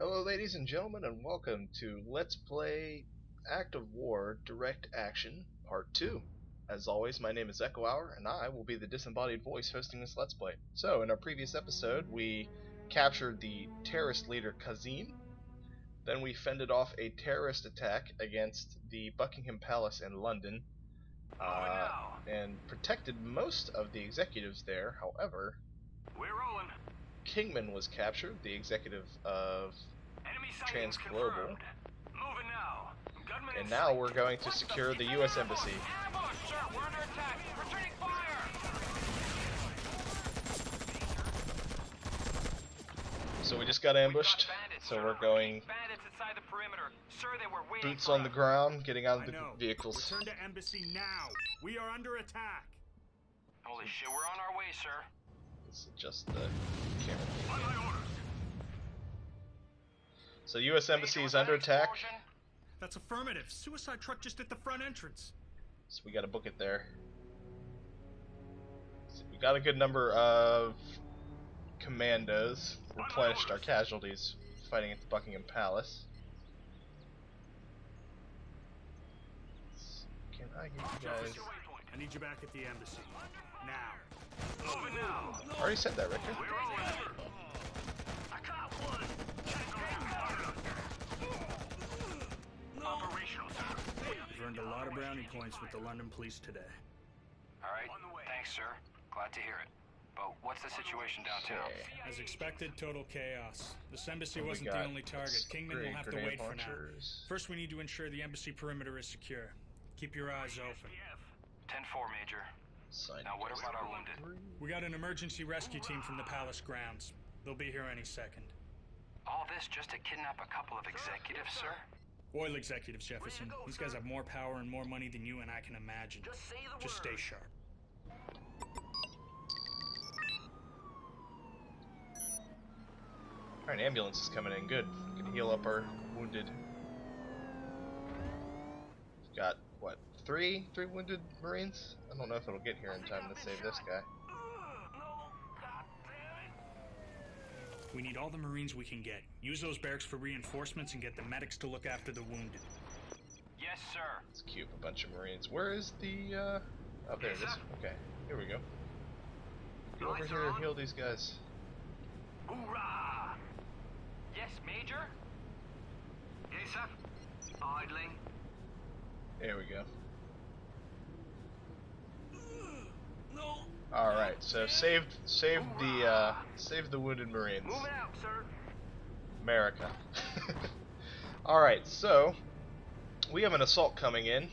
Hello ladies and gentlemen, and welcome to Let's Play Act of War Direct Action Part 2. As always, my name is eckohour, and I will be the disembodied voice hosting this Let's Play. So, in our previous episode, we captured the terrorist leader Kazim. Then we fended off a terrorist attack against the Buckingham Palace in London, and protected most of the executives there. However, Kingman was captured, the executive of Transglobal, and now we're going to secure the U.S. Embassy. So we just got ambushed, so we're going boots on the ground, getting out of the vehicles. Return to embassy now. We are under attack. Holy shit, we're on our way, sir. Let's adjust the camera. So U.S. Embassy is under attack. That's affirmative. Suicide truck just at the front entrance. So we gotta book it there. So we got a good number of commandos. Replenished our casualties fighting at the Buckingham Palace. Can I get you guys? I need you back at the embassy. Now. I already said that, Richter. I've earned a lot of brownie points with the London police today. Alright, thanks, sir. Glad to hear it. But what's the situation downtown? As expected, total chaos. This embassy wasn't the only target. Kingman will have to wait for now. First, we need to ensure the embassy perimeter is secure. Keep your eyes open. 10-4, Major. Now what about our wounded? We got an emergency rescue team from the palace grounds. They'll be here any second. All this just to kidnap a couple of executives, sir? Oil executives, Jefferson. These guys have more power and more money than you and I can imagine. Just stay sharp. Alright, ambulance is coming in. Good. We can heal up our wounded. We've got, what, three wounded Marines? I don't know if it'll get here in time to save this guy. We need all the Marines we can get. Use those barracks for reinforcements and get the medics to look after the wounded. Yes, sir. Let's queue up a bunch of Marines. Where is the, oh, there it is. Okay, here we go. Get over here and heal these guys. Hoorah! Yes, Major? Yes, sir. Idling. There we go. No. All right, so save the wounded Marines. Moving out, sir. America. All right, so we have an assault coming in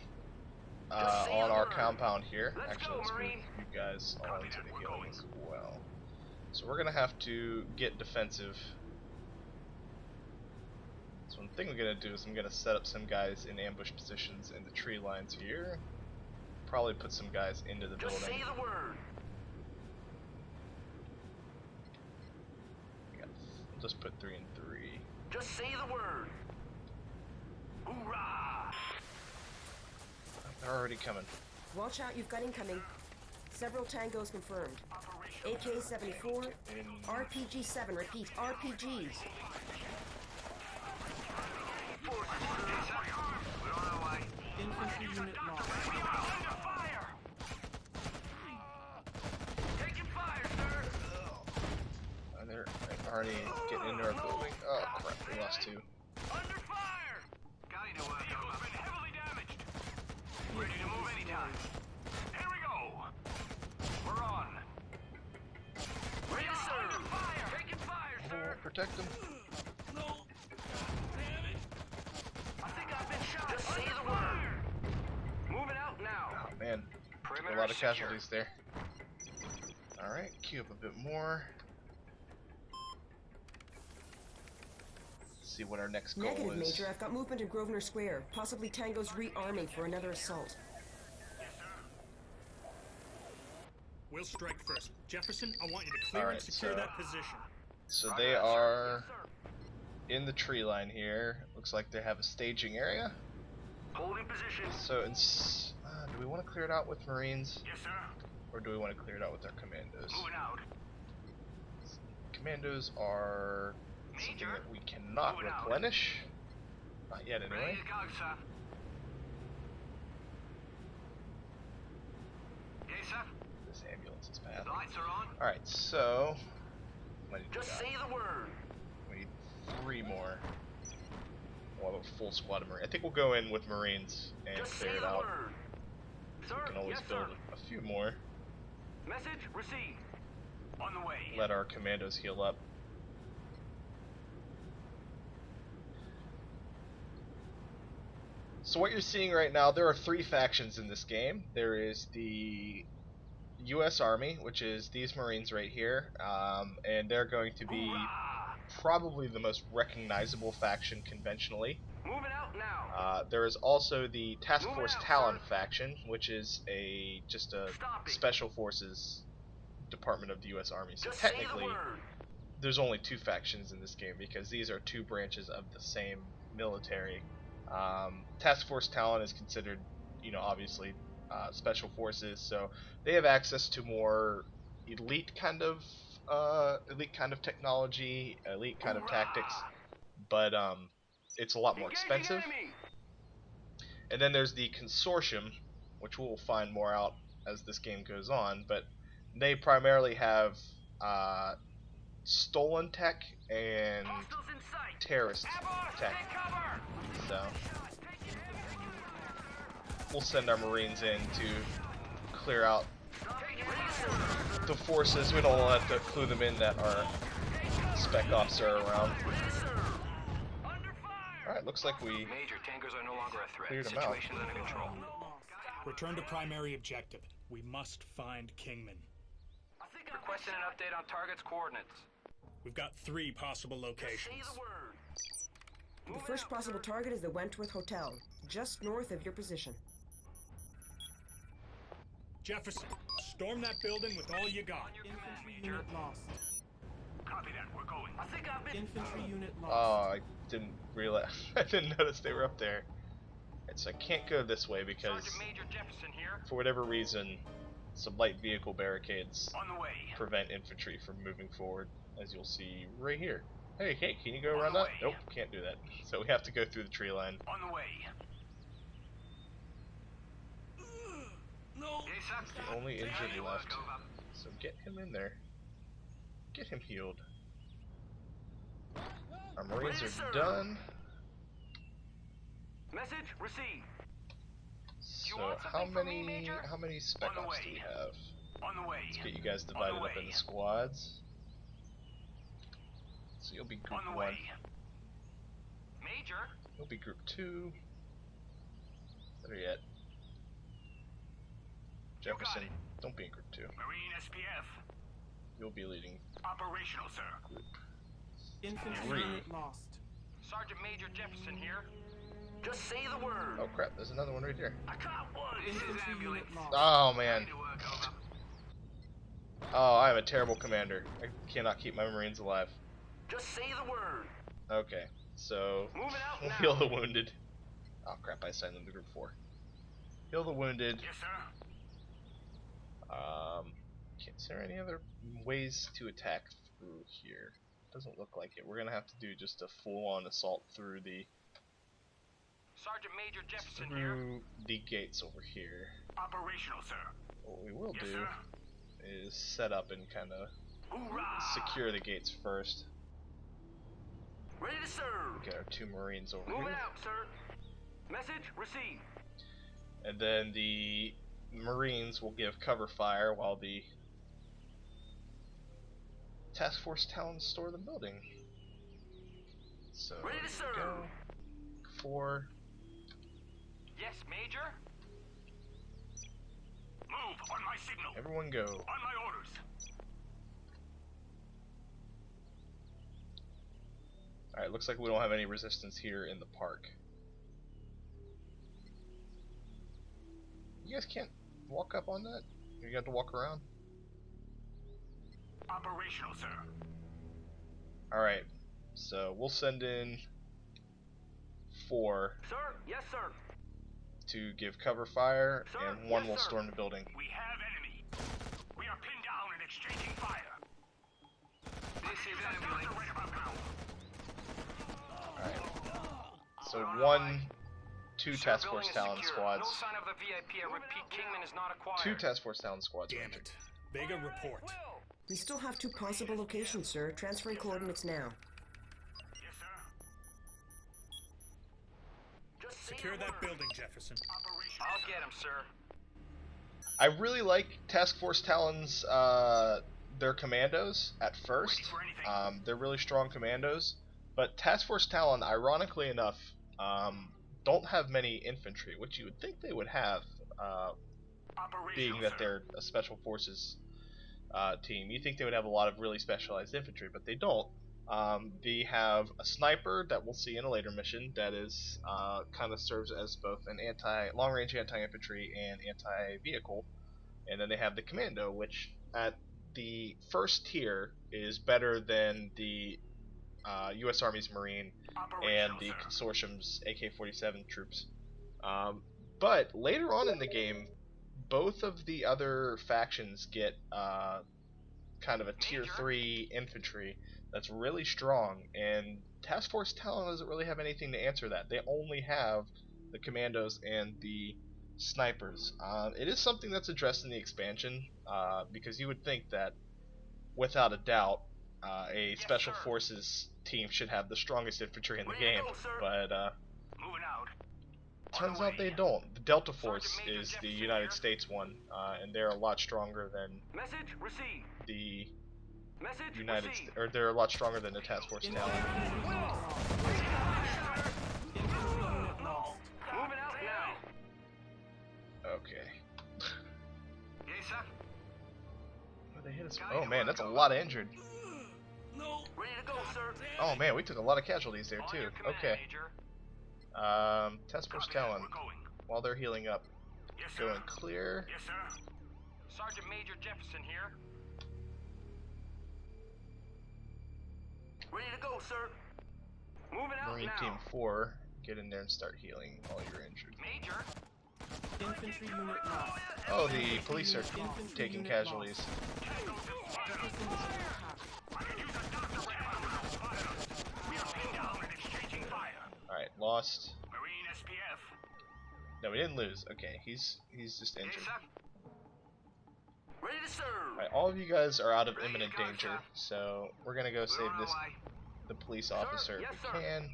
on our compound here. Actually, let's move you guys on to the healing as well. So we're gonna have to get defensive. So one thing we're gonna do is I'm gonna set up some guys in ambush positions in the tree lines here. Probably put some guys into the building. Just say the word. We'll just put 3 and 3. Just say the word. Hoorah! They're already coming. Watch out, you've got incoming. Several tangos confirmed. AK-74, RPG-7, repeat, RPGs. Infantry unit lost. Taking fire, sir. They're already getting into our building. Oh crap, we lost 2. Under fire. Vehicle's been heavily damaged. Ready to move anytime. Here we go. We're on. Ready to serve. Under fire. Taking fire, sir. Protect them. No. Damn it. I think I've been shot. Just say the word. Moving out now. Oh man, Perimeter a lot of secure. casualties there. Alright, queue up a bit more. See what our next goal Negative, is. Major. I've got movement in Grosvenor Square. Possibly tangos rearming for another assault. We'll strike first. Jefferson, I want you to clear and secure that position. So they are in the tree line here. Looks like they have a staging area. Holding position. So do we want to clear it out with Marines? Yes, sir. Or do we want to clear it out with our commandos? Moving out. Commandos are something that we cannot replenish. Not yet, anyway. Ready to go, sir. Yes, sir. This ambulance is bad. Lights are on. Alright, so... Just say the word. We need 3 more. We'll have a full squad of Marines. I think we'll go in with Marines and Just clear say it the out. word. Sir, We can always yes, build sir. a few more. Message received. On the way. Let our commandos heal up. So what you're seeing right now, there are 3 factions in this game. There is the U.S. Army, which is these Marines right here, and they're going to be probably the most recognizable faction conventionally. Moving out now. There is also the Task Moving Force out, Talon sir. faction, which is just a Stop it. special forces department of the U.S. Army. So Just say the technically, word. there's only 2 factions in this game because these are 2 branches of the same military. Task Force Talon is considered, obviously special forces, so they have access to more elite kind of technology, elite kind of tactics, but it's a lot more expensive. And then there's the Consortium, which we'll find more out as this game goes on, but they primarily have stolen tech and Hostiles in sight. terrorist Airborne, tech. take cover. So we'll send our Marines in to clear out the forces. We don't have to clue them in that our spec ops are around. Alright, looks like we Major, tankers are no longer a threat. cleared them out. Situation's under control. Return to primary objective. We must find Kingman. Requesting an update on target's coordinates. We've got 3 possible locations. Say the word. The first possible target is the Wentworth Hotel, just north of your position. Jefferson, storm that building with all you got. Infantry unit lost. Copy that. We're going. I think I've been. Infantry unit lost. Oh, I didn't realize. I didn't notice they were up there. So I can't go this way because, Sergeant Major Jefferson here. for whatever reason, some light vehicle barricades On the way. prevent infantry from moving forward, as you'll see right here. Hey, can you go On around the that? way. Nope, can't do that. So we have to go through the tree line. On the way. No. Yes, sir. The only injured Ready to work, left. over. So get him in there. Get him healed. Our Marines Ready, sir. are done. Message received. So want how something from me, many Major? spec On the ops do we way. have? On the way. Let's get you guys divided up way. into squads. So you'll be group On the 1. way. Major. You'll be group 2. Better yet. You got Jefferson, it. don't be in group 2. Marine SPF. You'll be leading Operational, sir. group Infantry 3. unit lost. Sergeant Major Jefferson here. Just say the word. Oh crap, there's another one right here. I caught one. This is Infantry ambulance. unit lost. Oh man. Ready to work, over. Oh, I am a terrible commander. I cannot keep my Marines alive. Just say the word. Okay, so Moving out we'll now. heal the wounded. Oh crap, I assigned them to group 4. Heal the wounded. Yes, sir. Is there any other ways to attack through here? Doesn't look like it. We're gonna have to do just a full-on assault through the Sergeant Major Jefferson here. gates over here. Operational, sir. What we will Yes, do sir. is set up and kind of Hoorah! secure the gates first. Ready to serve. Get our 2 Marines over Moving here, out, sir. Message received. and then the Marines will give cover fire while the Task Force Talon store the building. So Ready to here we go. serve. 4. Yes, Major. Move on my signal. Everyone go. On my orders. Alright, looks like we don't have any resistance here in the park. You guys can't walk up on that? You have to walk around? Operational, sir. Alright, so we'll send in 4 Sir, yes, sir. to give cover fire, Sir, and 1 yes, will sir. storm the building. We have enemy. We are pinned down and exchanging fire. This is ambulance. Right about now. So two Sir, Task building Force is Talon secure. squads. No sign of the VIP. I repeat, Kingman is not acquired. Two Task Force Talon squads. Damn it. Vega, report. We still have 2 possible locations, sir. Transferring coordinates now. Yes, sir. Just Secure that building, Jefferson. I'll get him, sir. I really like Task Force Talon's their commandos at first. They're really strong commandos, but Task Force Talon, ironically enough, don't have many infantry, which you would think they would have, being that they're a special forces team. You think they would have a lot of really specialized infantry, but they don't. They have a sniper that we'll see in a later mission that is kind of serves as both an long-range anti-infantry and anti-vehicle, and then they have the commando, which at the first tier is better than the U.S. Army's Marine and the Consortium's AK-47 troops. But later on in the game, both of the other factions get kind of a tier 3 infantry that's really strong, and Task Force Talon doesn't really have anything to answer that. They only have the commandos and the snipers. It is something that's addressed in the expansion, because you would think that, without a doubt, a special forces team should have the strongest infantry in the game, but turns out they don't. The Delta Force is the United States one, and they're a lot stronger than the they're a lot stronger than the Task Force Talon. Okay. They hit us. Oh man, that's a lot of injured. Oh man, we took a lot of casualties there too. Okay. Task Force Talon, while they're healing up, going clear. Yes, sir. Sergeant Major Jefferson here. Ready to go, sir. Moving out Marine now. Team 4, get in there and start healing while you're injured. Major. Infantry unit lost. Oh, the police are taking casualties. Alright, lost. Marine SPF. No, we didn't lose. Okay, he's just injured. Ready to serve. Alright, all of you guys are out of imminent danger, so we're gonna go save the police officer if we can.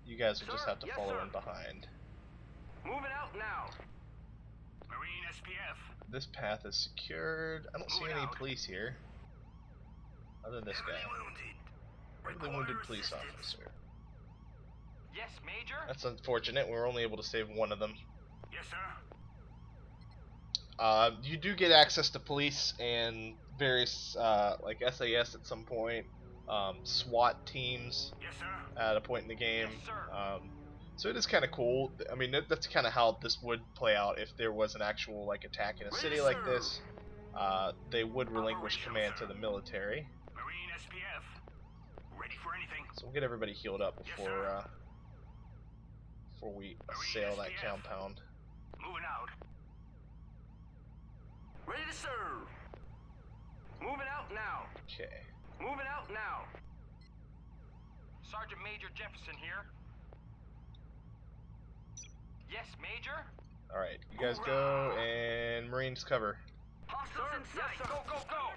You guys will just have to follow in behind. Moving out now. Marine SPF. This path is secured. I don't see any police here. Other than this guy. The wounded police officer. Yes, Major. That's unfortunate. We were only able to save one of them. Yes, sir. You do get access to police and various like SAS at some point, SWAT teams Yes, sir. at a point in the game. Yes, sir. So it is kind of cool. I mean, that's kind of how this would play out if there was an actual like attack in a city like this. They would relinquish command to the military. Marine SPF. Ready for anything. So we'll get everybody healed up before before we assail that compound. Moving out. Ready to serve. Moving out now. Okay. Moving out now. Sergeant Major Jefferson here. Yes, Major. All right, you guys go and Marines cover. Hostiles in sight. Yes, go, go, go.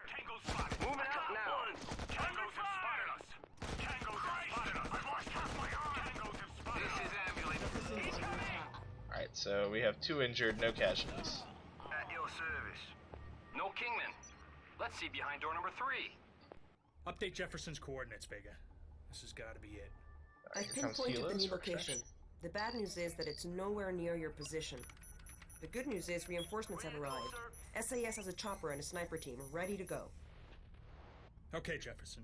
Tango's spotted. Moving out now. Tango's have spotted us. Tango's have spotted us. I've lost track of my arm. Tango's have spotted us. This is ambulance. All right, so we have 2 injured, no casualties. At your service. No Kingman. Let's see behind door number 3. Update Jefferson's coordinates, Vega. This has got to be it. All right, I've here comes pinpointed the Helos new for location. extraction. The bad news is that it's nowhere near your position. The good news is reinforcements have arrived. SAS has a chopper and a sniper team ready to go. Okay, Jefferson.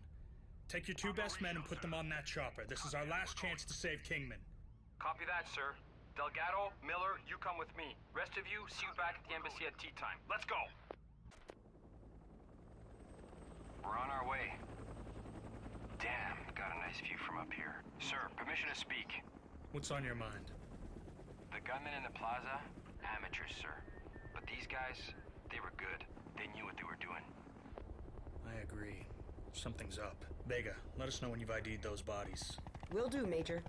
Take your 2 best men and put them on that chopper. This is our last chance to save Kingman. Copy that, sir. Delgado, Miller, you come with me. Rest of you, see you back at the embassy at tea time. Let's go. We're on our way. Damn, got a nice view from up here. Sir, permission to speak. What's on your mind? The gunmen in the plaza, amateurs, sir. But these guys, they were good. They knew what they were doing. I agree. Something's up. Vega, let us know when you've ID'd those bodies. Will do, Major.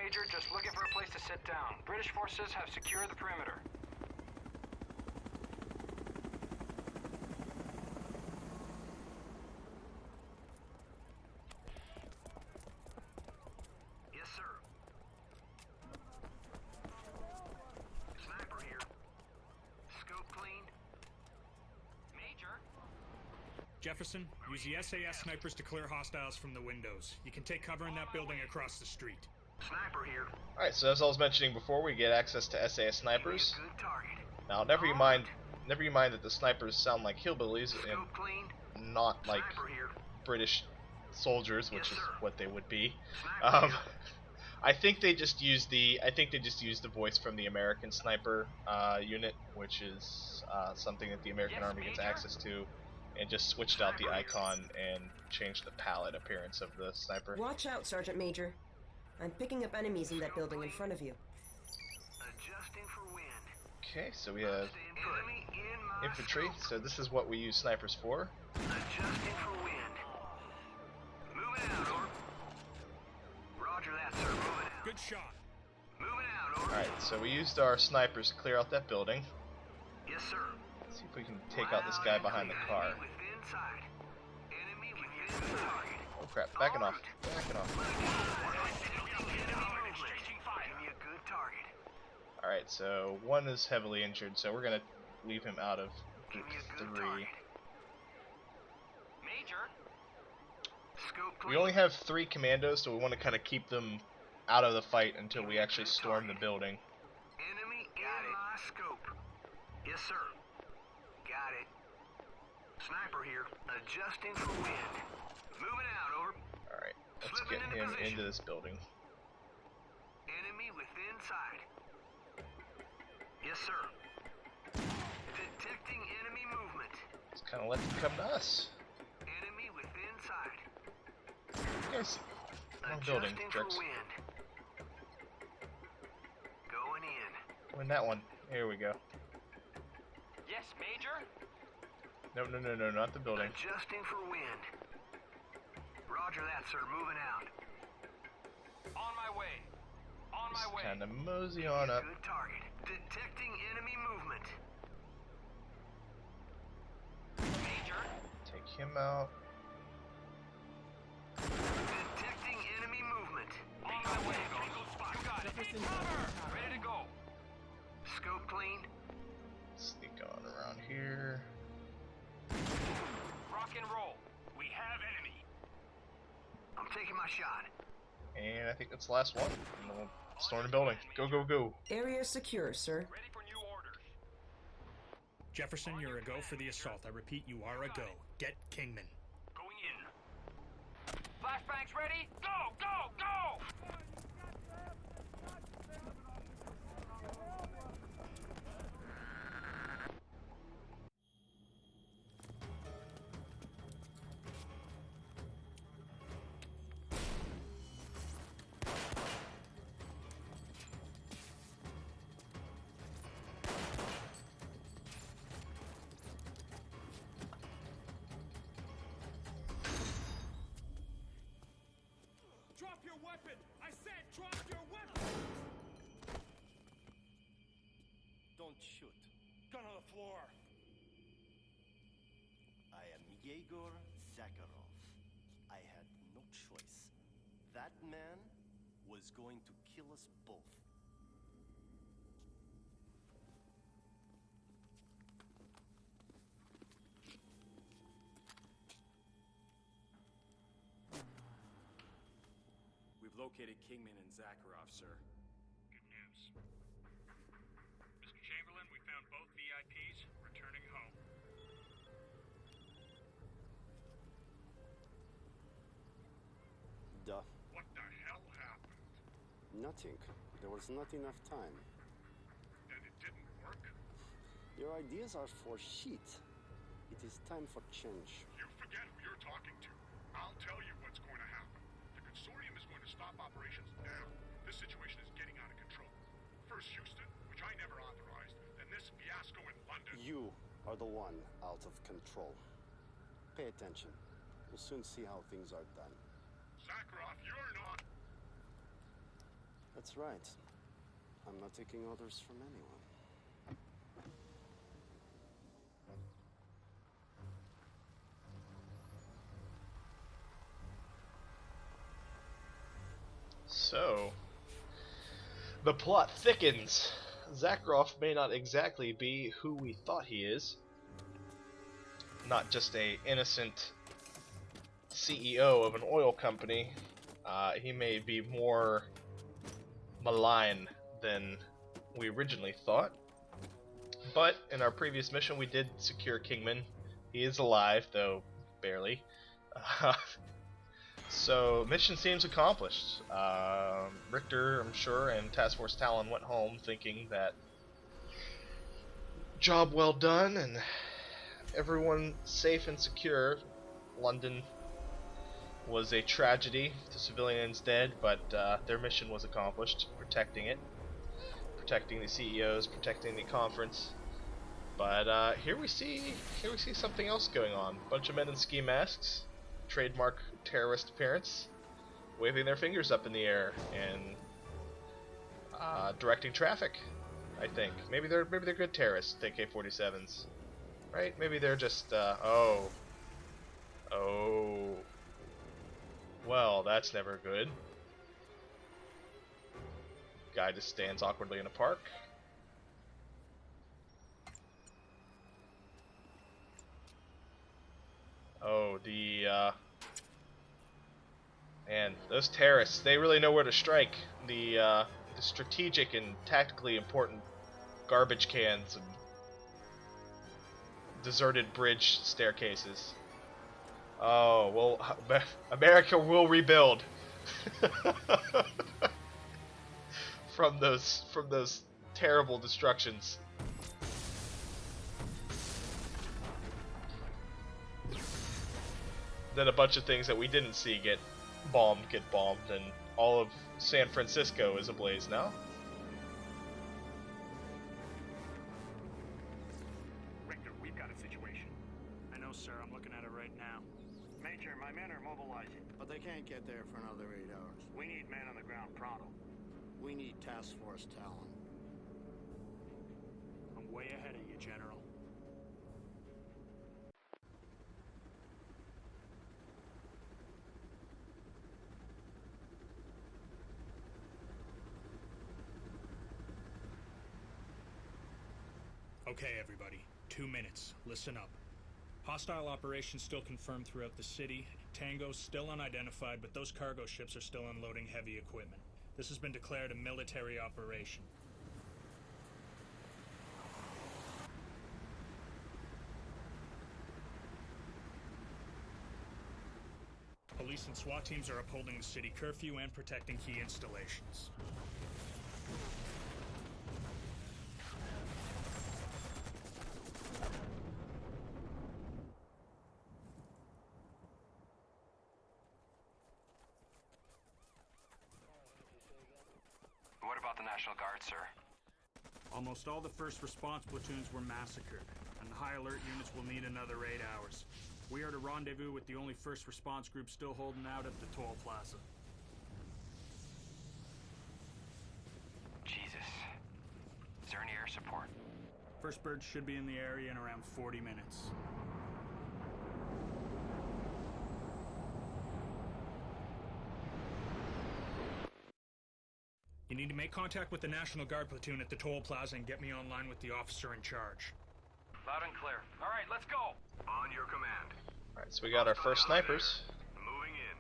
Major. Just looking for a place to sit down. British forces have secured the perimeter. Yes, sir. Sniper here. Scope cleaned. Major. Jefferson, use the SAS snipers to clear hostiles from the windows. You can take cover in that building across the street. Sniper here. Alright, so as I was mentioning before, we get access to SAS snipers. Good target. Now, never you mind that the snipers sound like hillbillies Scope and cleaned. not like Sniper here. British soldiers, which is what they would be. Sniper here. I think they just used the voice from the American sniper unit, which is something that the American Army gets access to, and just switched out the icon and changed the palette appearance of the sniper. Watch out, Sergeant Major. I'm picking up enemies in that building in front of you. Adjusting for wind. Okay, so we have Enemy in my infantry, scope. so this is what we use snipers for. Adjusting for wind. Moving out, over. Roger that, sir. Moving out. Good shot. Moving out, over. Alright, so we used our snipers to clear out that building. Yes, sir. Let's see if we can take out this guy behind the car. Enemy within sight. Enemy within target. Oh crap, backing off. Backing off. Give me a good target. Alright, so one is heavily injured, so we're gonna leave him out of Give group me a good 3. target. Major. Scope We clean. only have 3 commandos, so we want to kind of keep them out of the fight until we actually storm the building. Enemy in my scope. Yes, sir. Got it. Sniper here. Adjusting for wind. Moving out, over. Alright, let's get him into this building. Enemy within sight. Yes, sir. Detecting enemy movement. Let's kind of let them come to us. Enemy within sight. Yes. Wrong building, Adjusting jerks. for wind. Going in. Win that one. Here we go. Yes, Major. No, not the building. Adjusting for wind. Roger that, sir. Moving out. On my way. On my Just way. kind of mosey on up. Good target. Detecting enemy movement. Major. Take him out. Detecting enemy movement. On my way. You got it. Jefferson, Ready to go. Scope cleaned. Sneak on around here. Rock and roll. We have enemy. I'm taking my shot. And I think that's the last one. And then we'll storm the building. Go, go, go. Area secure, sir. Ready for new orders. Jefferson, you're a go for the assault. I repeat, you are a go. Get Kingman. Going in. Flashbangs ready? Go, go, go! Drop your weapon! I said drop your weapon! Don't shoot. Gun on the floor. I am Yegor Zakharov. I had no choice. That man was going to kill us both. We've located Kingman and Zakharov, sir. Good news. Mr. Chamberlain, we found both VIPs returning home. Duh. What the hell happened? Nothing. There was not enough time. And it didn't work? Your ideas are for shit. It is time for change. You forget who you're talking to. I'll tell you what's going to happen. The consortium is going to stop operations now. This situation is getting out of control. First Houston, which I never authorized, then this fiasco in London. You are the one out of control. Pay attention. We'll soon see how things are done. Zakharov, you're not... That's right. I'm not taking orders from anyone. So, the plot thickens. Zakharov may not exactly be who we thought he is. Not just a innocent CEO of an oil company. He may be more malign than we originally thought. But in our previous mission we did secure Kingman. He is alive, though barely. So mission seems accomplished. Richter, I'm sure, and Task Force Talon went home thinking that job well done and everyone safe and secure. London was a tragedy to civilians dead, but their mission was accomplished, protecting it, protecting the CEOs, protecting the conference. But here we see something else going on. Bunch of men in ski masks, trademark terrorist appearance, waving their fingers up in the air and directing traffic. I think maybe they're good terrorists, AK-47s, right? Maybe they're just oh, well, that's never good. Guy just stands awkwardly in a park. Oh, man, those terrorists, they really know where to strike. The strategic and tactically important garbage cans and deserted bridge staircases. Oh, well, America will rebuild from those terrible destructions. Then a bunch of things that we didn't see get bombed, and all of San Francisco is ablaze now. Richter, we've got a situation. I know, sir. I'm looking at it right now. Major, my men are mobilizing. But they can't get there for another 8 hours. We need men on the ground pronto. We need Task Force Talon. I'm way ahead of you, General. Okay, everybody. 2 minutes. Listen up. Hostile operations still confirmed throughout the city. Tango's still unidentified, but those cargo ships are still unloading heavy equipment. This has been declared a military operation. Police and SWAT teams are upholding the city curfew and protecting key installations. What about the National Guard, sir? Almost all the first response platoons were massacred, and the high alert units will need another 8 hours. We are to rendezvous with the only first response group still holding out at the toll plaza. Jesus. Is there any air support? First bird should be in the area in around 40 minutes. You need to make contact with the National Guard platoon at the toll plaza and get me online with the officer in charge. Loud and clear. All right, let's go. On your command. Alright, so we got our first snipers. Moving in.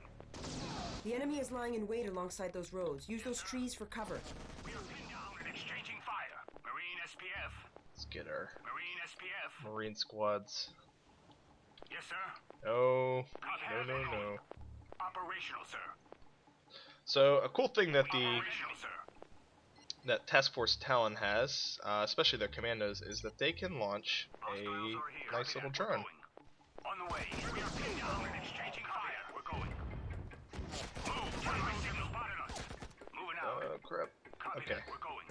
The enemy is lying in wait alongside those roads. Use those trees for cover. We are pinned down and exchanging fire. Marine SPF. Let's get our Marine SPF. Marine squads. Yes, sir. No. No. Operational, sir. So a cool thing that Operational, sir. that Task Force Talon has, especially their commandos, is that they can launch a nice little drone. On the way. We are pinned down and exchanging fire. We're going. Move. Terrorist signal spotted us. Moving out. Oh crap. Copy Okay. that. We're going.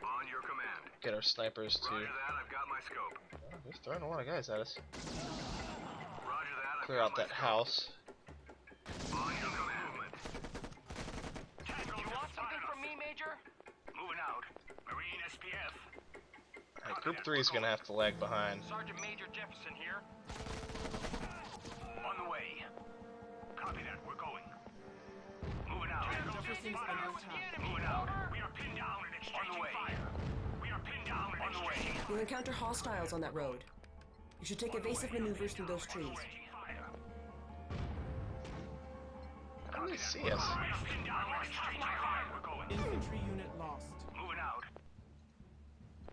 On your command. Get our snipers to. Roger that. I've got my scope. Oh, they're throwing a lot of guys at us. Roger that. I've Clear got out my that scope. house. On your command. Tango, you want something from me? SPF. Alright, Group 3 is gonna have to lag behind. Sergeant Major Jefferson here. On the way. Copy that. We're going. Moving out. Jefferson's under attack. Moving out. We are pinned down and exchanging fire. We are pinned down and exchanging fire. You'll encounter hostiles on that road. You should take evasive maneuvers through those trees. How do they see us? Pinned down and exchanging fire. We're going. Infantry unit lost. Moving out.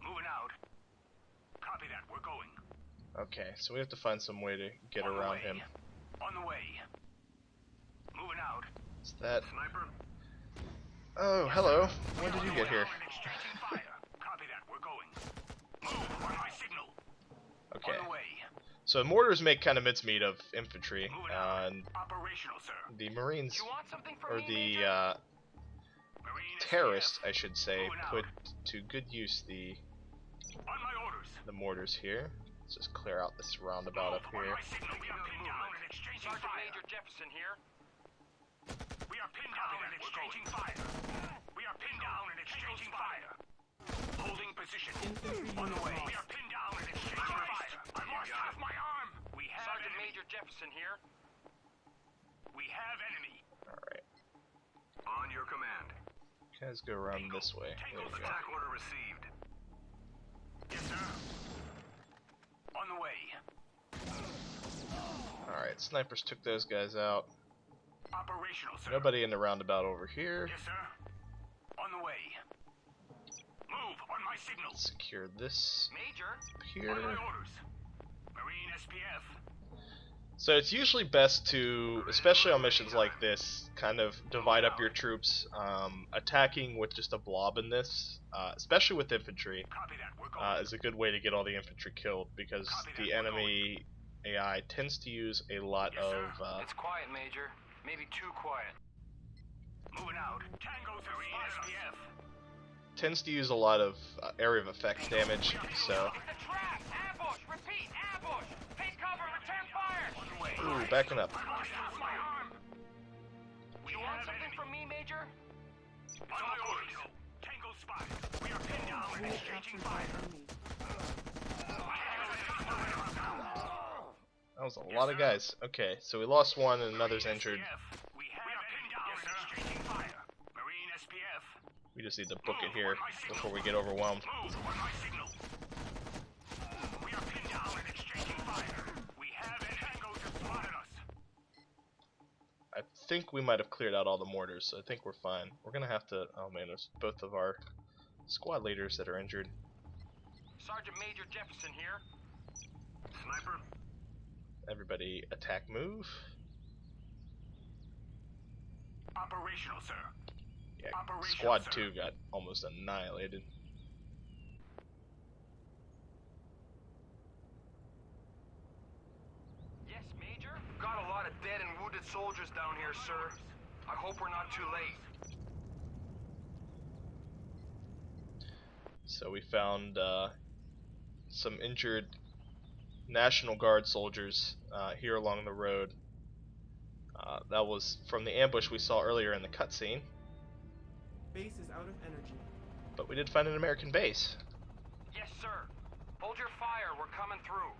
Moving out. Copy that. We're going. Okay, so we have to find some way to get On the around way. him. On the way. Moving out. Is that... Sniper. Oh, hello. When did you get here? Exchanging fire. Copy that. We're going. Move on my signal. Okay. On the way. So mortars make kind of mincemeat of infantry, Moving out. and Operational, sir. the Marines, You want something from or me, the Major? Marine terrorists, SPF. I should say, Moving out. put to good use On my orders. the mortars here. Let's just clear out this roundabout up Move on here. my signal. We are pinned down and exchanging Sergeant fire. Major Jefferson here. We are pinned down and exchanging fire. We are pinned down and exchanging fire. Holding position. Infantry On the unit way. We lost. are pinned down and exchanging fire. I lost half my arm. We have Sergeant enemy. Major Jefferson here. We have enemy. Alright, On your command. guys go around this way. There we go. Attack order received. Yes, sir. On the way. Alright, snipers took those guys out. Operational, sir. Nobody in the roundabout over here. Yes, sir. On the way. Move on my signal. Secure this Major. up On here. my orders. Marine SPF. So it's usually best to, especially on missions like this, kind of divide up your troops. Attacking with just a blob in this, especially with infantry, Copy that. We're going. is a good way to get all the infantry killed, because the enemy AI tends to use a lot Yes, sir. of It's quiet, Major. Maybe too quiet. Moving out. Tango Marine SPF. tends to use a lot of area of effect damage. So, It's a trap! Ambush! Repeat! Ambush! Take cover! Return fire! ooh, backing up. I lost half my arm. We You want have something enemy. from me, Major? On my orders. Tango spotted. We are pinned down and Unit exchanging captured by fire. enemy. That was a lot of guys. Okay, so we lost one and another's injured. We are pinned down and exchanging fire. Marine SPF. We just need to book it here before we get overwhelmed. Move on my signal. We are pinned down and exchanging fire. We have Tango just spotted us. I think we might have cleared out all the mortars, so I think we're fine. We're gonna have to. Oh man, there's both of our squad leaders that are injured. Sergeant Major Jefferson here. Sniper. Everybody attack move. Operational, sir. Yeah, Operation, squad sir. 2 got almost annihilated. Yes, Major? Got a lot of dead and wounded soldiers down here, sir. I hope we're not too late. So we found some injured National Guard soldiers here along the road. That was from the ambush we saw earlier in the cutscene. Base is out of energy. But we did find an American base. Yes, sir. Hold your fire. We're coming through.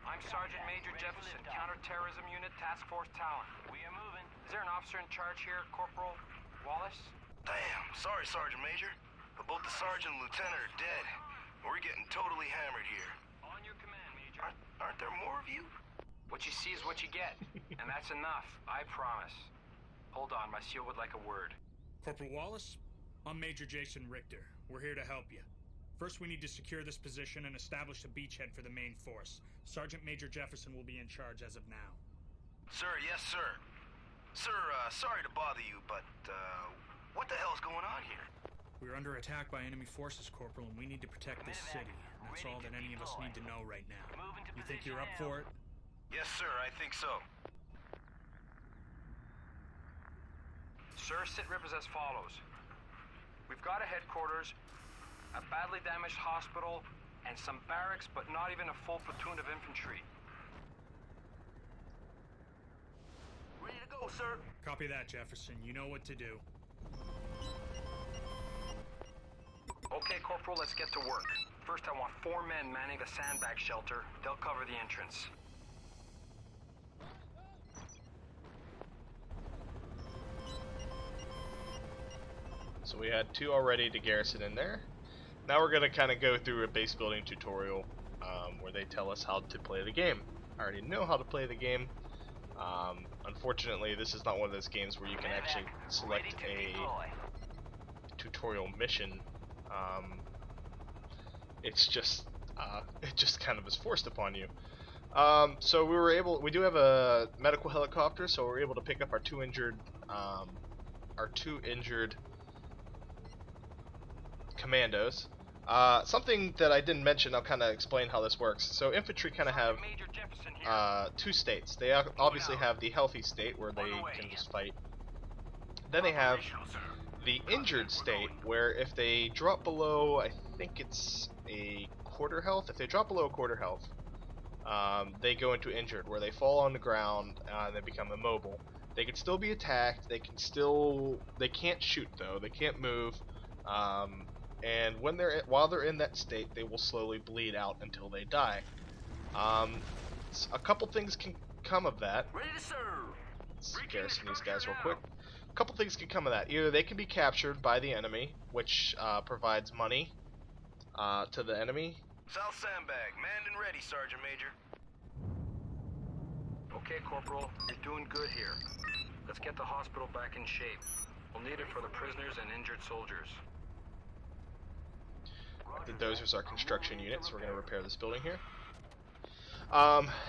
I'm Sergeant Major Jefferson, Counterterrorism Unit, Task Force Talon. We are moving. Is there an officer in charge here, Corporal Wallace? Damn, sorry, Sergeant Major, but both the sergeant and lieutenant are dead. We're getting totally hammered here. On your command, Major. Aren't there more of you? What you see is what you get. And that's enough, I promise. Hold on, my seal would like a word. Corporal Wallace, I'm Major Jason Richter. We're here to help you. First, we need to secure this position and establish a beachhead for the main force. Sergeant Major Jefferson will be in charge as of now. Sir, yes, sir. Sir, sorry to bother you, but, what the hell's going on here? We're under attack by enemy forces, Corporal, and we need to protect this city. That's all that any of us need to know right now. You think you're up for it? Yes, sir, I think so. Sir, sit rep is as follows. We've got a headquarters, a badly damaged hospital, and some barracks, but not even a full platoon of infantry. Ready to go, sir. Copy that, Jefferson. You know what to do. Okay, Corporal, let's get to work. First, I want 4 men manning the sandbag shelter. They'll cover the entrance. So we had 2 already to garrison in there. Now we're going to kind of go through a base building tutorial where they tell us how to play the game. I already know how to play the game. Unfortunately, this is not one of those games where you can actually select a tutorial mission. It's just it just kind of is forced upon you. So we do have a medical helicopter, so we're able to pick up our 2 injured commandos. Something that I didn't mention, I'll kind of explain how this works. So infantry kind of have 2 states. They obviously have the healthy state where they can just fight. Then they have the injured state where if they drop below, I think it's a quarter health. If they drop below a quarter health, they go into injured, where they fall on the ground and they become immobile. They can still be attacked. They can't shoot though. They can't move. And while they're in that state, they will slowly bleed out until they die. A couple things can come of that. Ready to serve. Let's garrison these guys real quick. A couple things can come of that. Either they can be captured by the enemy, which provides money to the enemy. South sandbag, manned and ready, Sergeant Major. Okay, Corporal, you're doing good here. Let's get the hospital back in shape. We'll need it for the prisoners and injured soldiers. The dozers are construction units. We're going to repair this building here.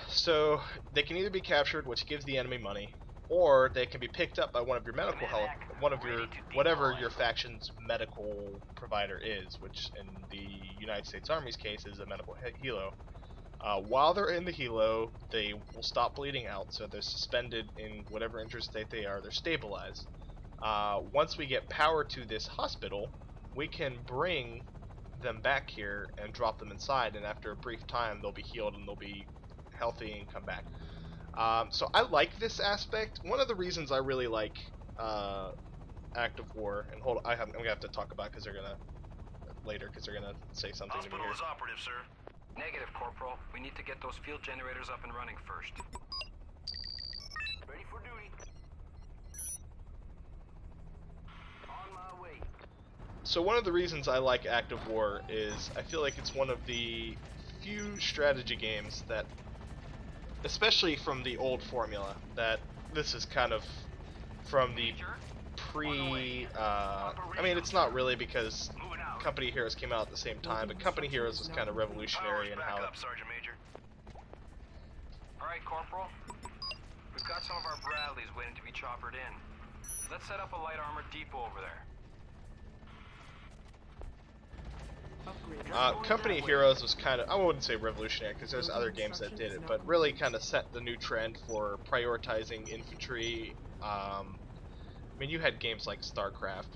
So they can either be captured, which gives the enemy money, or they can be picked up by one of your medical health, whatever your faction's medical provider is, which in the United States Army's case is a medical helo. While they're in the helo, they will stop bleeding out, so they're suspended in whatever injured state they are. They're stabilized. Once we get power to this hospital, we can bring them back here and drop them inside, and after a brief time they'll be healed and they'll be healthy and come back. So I like this aspect. One of the reasons I really like active war, and I'm gonna have to talk about because they're gonna say something to me Hospital here. is operative, sir. Negative, Corporal. We need to get those field generators up and running first. Ready for duty. On my way. So one of the reasons I like active war is I feel like it's one of the few strategy games that, especially from the old formula, that this is kind of from the I mean, it's not really because Company Heroes came out at the same time, but Company Heroes was kind of revolutionary in how Sergeant Major. Alright, Corporal. We've got some of our Bradleys waiting to be choppered in. Let's set up a light armor depot over there. Company Heroes was kind of, I wouldn't say revolutionary because there's other games that did it, but really kind of set the new trend for prioritizing infantry. I mean, you had games like StarCraft,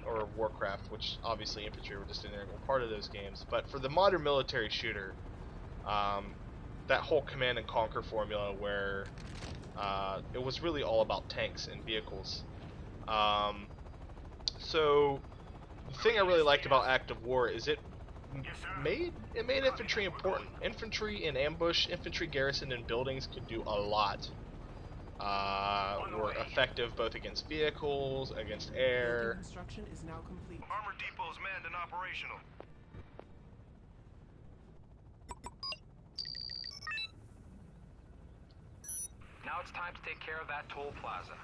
or Warcraft, which obviously infantry were just an integral part of those games. But for the modern military shooter, that whole command and conquer formula where it was really all about tanks and vehicles. So the thing I really liked about active war is it made infantry important. Infantry in ambush, infantry garrison in buildings could do a lot. Were effective both against vehicles, against air. Construction is now complete. Armor depot's manned and operational. Now it's time to take care of that toll plaza.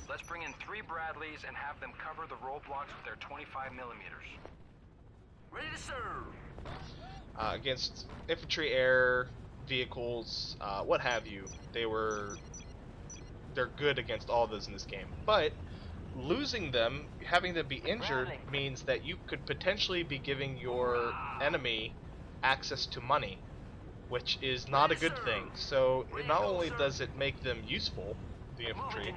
Let's bring in 3 Bradleys and have them cover the roadblocks with their 25mm. Ready to serve. Against infantry, air, vehicles, what have you. They're good against all those in this game. But losing them, having them be injured, means that you could potentially be giving your enemy access to money, which is not a good thing. So not only does it make them useful, the infantry,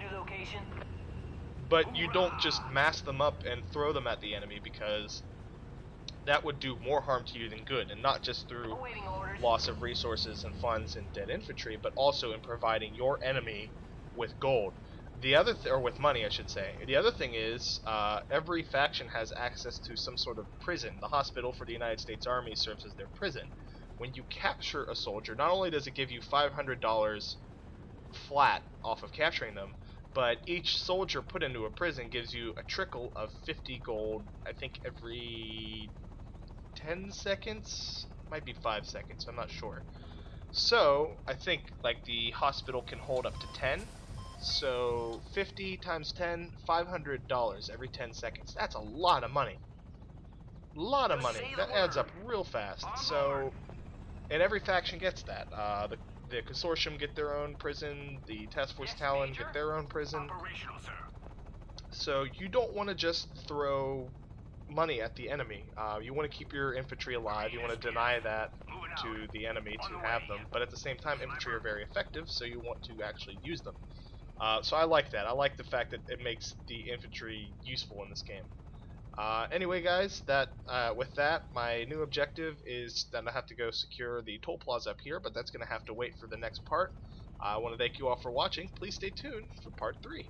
but you don't just mass them up and throw them at the enemy, because that would do more harm to you than good, and not just through loss of resources and funds and dead infantry, but also in providing your enemy with gold. The other or with money, I should say. The other thing is, every faction has access to some sort of prison. The hospital for the United States Army serves as their prison. When you capture a soldier, not only does it give you $500 flat off of capturing them, but each soldier put into a prison gives you a trickle of 50 gold, I think every 10 seconds? Might be 5 seconds, I'm not sure. So, I think like the hospital can hold up to 10. So, 50 times 10, $500 every 10 seconds. That's a lot of money. Lot of money. That adds up real fast. So, and every faction gets that. The Consortium get their own prison. The Task Force Talon get their own prison. So you don't want to just throw money at the enemy. You want to keep your infantry alive. You want to deny that to the enemy to have them. But at the same time, infantry are very effective, so you want to actually use them. So I like that. I like the fact that it makes the infantry useful in this game. Anyway, guys, with that, my new objective is that I have to go secure the toll plaza up here, but that's going to have to wait for the next part. I want to thank you all for watching. Please stay tuned for part 3.